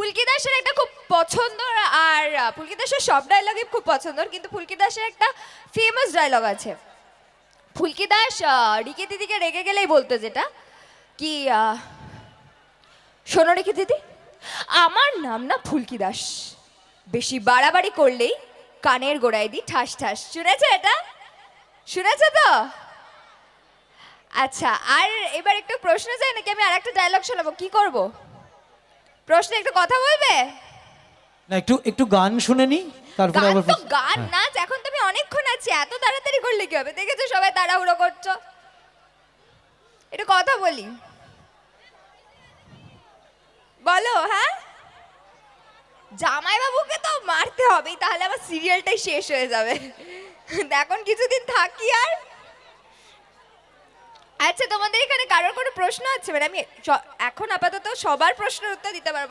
ফুলকি দাসের একটা খুব পছন্দ, আর ফুলকি দাসের সব ডায়লগই খুব পছন্দ, কিন্তু ফুলকি দাসের একটা ফেমাস ডায়লগ আছে। ফুলকি দাস রিকি দিদিকে রেগে গেলেই বলতো যেটা কি শোনো রিকি দিদি, আমার নাম না ফুলকি দাস, বেশি বাড়াবাড়ি করলেই কানের গোড়ায় দিই ঠাস ঠাস। শুনেছো এটা? শুনেছো তো? আচ্ছা, আর এবার একটু প্রশ্ন চাই নাকি আমি আর একটা ডায়লগ শোনাবো? কি করব? প্রশ্নে একটু কথা বলবে? না, একটু একটু গান শুনে নি, তারপরে গান আবার তো গান নাচ, এখন তো আমি অনেকক্ষণ আছি, এত তাড়াতাড়ি করলে কি হবে? দেখেছো সবাই তাড়াহুড়ো করছো। একটু কথা বলি, বলো। হ্যাঁ, জামাইবাবুকে তো মারতে হবেই, তাহলে আমার সিরিয়ালটাই শেষ হয়ে যাবে। এখন কিছুদিন থাকি আর। আচ্ছা, তোমাদের এখানে কারোর কোনো প্রশ্ন আছে? মানে আমি এখন আপাতত সবার প্রশ্নের উত্তর দিতে পারবো।